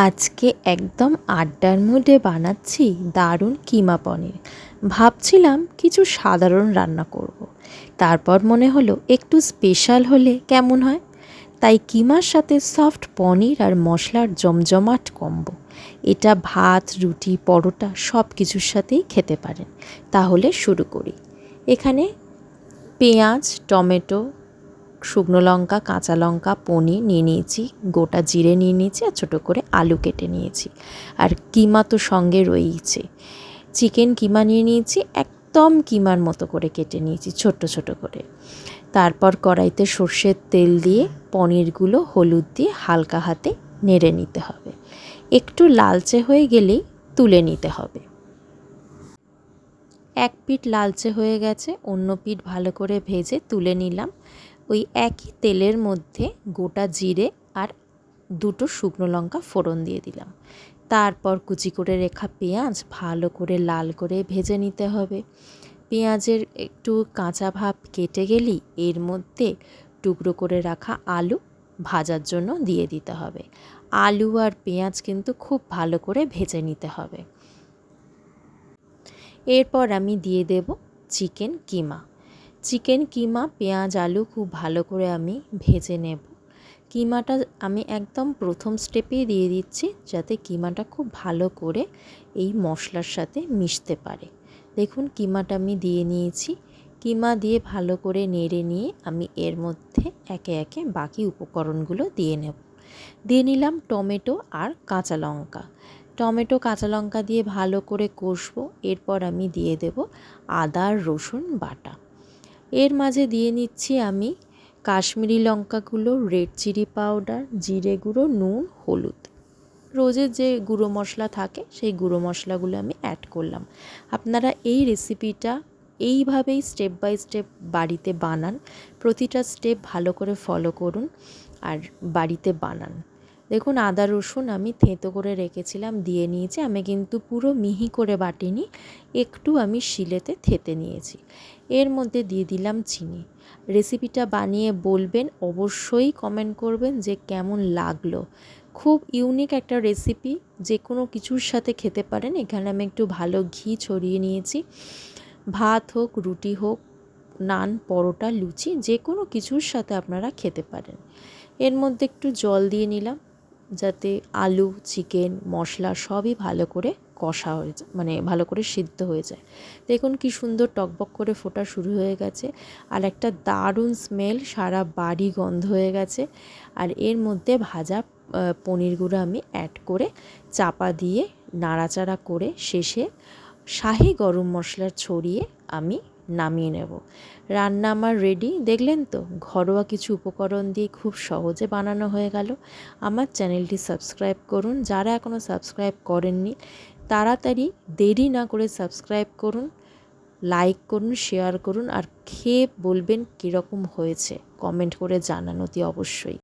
আজকে একদম আড্ডার মুডে বানাচ্ছি দারুণ কিমা পনির। ভাবছিলাম কিছু সাধারণ রান্না করব। তারপর মনে হলো একটু স্পেশাল হলে কেমন হয়। তাই কিমার সাথে সফট পনির আর মশলার জমজমাট কম্বো। এটা ভাত, রুটি, পরোটা সব কিছুর সাথেই খেতে পারেন। তাহলে শুরু করি। এখানে পেঁয়াজ, টমেটো, শুকনো লঙ্কা, কাঁচা লঙ্কা, পনির নিয়ে নিয়েছি, গোটা জিরে নিয়ে নিয়েছি, আর ছোটো করে আলু কেটে নিয়েছি। আর কিমা তো সঙ্গে রয়েইছে। চিকেন কিমা নিয়ে নিয়েছি, একদম কিমার মতো করে কেটে নিয়েছি ছোট্ট ছোট করে। তারপর কড়াইতে সর্ষের তেল দিয়ে পনিরগুলো হলুদ দিয়ে হালকা হাতে নেড়ে নিতে হবে। একটু লালচে হয়ে গেলেই তুলে নিতে হবে। এক পিঠ লালচে হয়ে গেছে, অন্য পিঠ ভালো করে ভেজে তুলে নিলাম। ওই একই তেলের মধ্যে গোটা জিরে আর দুটো শুকনো লঙ্কা ফোড়ন দিয়ে দিলাম। তারপর কুচি করে রেখা পেঁয়াজ ভালো করে লাল করে ভেজে নিতে হবে। পেঁয়াজের একটু কাঁচা ভাব কেটে গেলেই এর মধ্যে টুকরো করে রাখা আলু ভাজার জন্য দিয়ে দিতে হবে। আলু আর পেঁয়াজ কিন্তু খুব ভালো করে ভেজে নিতে হবে। এরপর আমি দিয়ে দেব চিকেন কিমা। চিকেন কিমা, পেঁয়াজ, আলু খুব ভালো করে আমি ভেজে নেব। কিমাটা আমি একদম প্রথম স্টেপেই দিয়ে দিচ্ছি, যাতে কিমাটা খুব ভালো করে এই মশলার সাথে মিশতে পারে। দেখুন কিমাটা আমি দিয়ে নিয়েছি। কিমা দিয়ে ভালো করে নেড়ে নিয়ে আমি এর মধ্যে একে একে বাকি উপকরণগুলো দিয়ে নেব। দিয়ে নিলাম টমেটো আর কাঁচা লঙ্কা। টমেটো, কাঁচা লঙ্কা দিয়ে ভালো করে কষবো। এরপর আমি দিয়ে দেব আদা আর রসুন বাটা। এর মাঝে দিয়ে নিচ্ছি আমি কাশ্মীরি লঙ্কাগুলো, রেড চিলি পাউডার, জিরে গুঁড়ো, নুন, হলুদ। রোজের যে গুঁড়ো মশলা থাকে সেই গুঁড়ো মশলাগুলো আমি অ্যাড করলাম। আপনারা এই রেসিপিটা এইভাবেই স্টেপ বাই স্টেপ বাড়িতে বানান। প্রতিটা স্টেপ ভালো করে ফলো করুন আর বাড়িতে বানান। দেখুন আদা রসুন আমি থেঁতো করে রেখেছিলাম, দিয়ে নিয়েছি। আমি কিন্তু পুরো মিহি করে বাটিনি, একটু আমি শিলেতে থেঁতে নিয়েছি। এর মধ্যে দিয়ে দিলাম চিনি। রেসিপিটা বানিয়ে বলবেন, অবশ্যই কমেন্ট করবেন যে কেমন লাগলো। খুব ইউনিক একটা রেসিপি, যে কোনো কিছুর সাথে খেতে পারেন। এখানে আমি একটু ভালো ঘি ছড়িয়ে নিয়েছি। ভাত হোক, রুটি হোক, নান, পরোটা, লুচি, যে কোনো কিছুর সাথে আপনারা খেতে পারেন। এর মধ্যে একটু জল দিয়ে নিলাম, যাতে আলু, চিকেন, মশলা সবই ভালো করে কষা হয়ে যায়, মানে ভালো করে সিদ্ধ হয়ে যায়। দেখুন কি সুন্দর টকবক করে ফোটা শুরু হয়ে গেছে, আর একটা দারুণ স্মেল, সারা বাড়ি গন্ধ হয়ে গেছে। আর এর মধ্যে ভাজা পনিরগুলো আমি অ্যাড করে চাপা দিয়ে নাড়াচাড়া করে শেষে শাহি গরম মশলা ছড়িয়ে আমি নামিয়ে নেব। রান্না আমার রেডি। দেখলেন তো, ঘরোয়া কিছু উপকরণ দিয়ে খুব সহজে বানানো হয়ে গেল। আমার চ্যানেলটি সাবস্ক্রাইব করুন, যারা এখনও সাবস্ক্রাইব করেননি তাড়াতাড়ি দেরি না করে সাবস্ক্রাইব করুন, লাইক করুন, শেয়ার করুন, আর খেয়ে বলবেন কীরকম হয়েছে কমেন্ট করে জানান অতি অবশ্যই।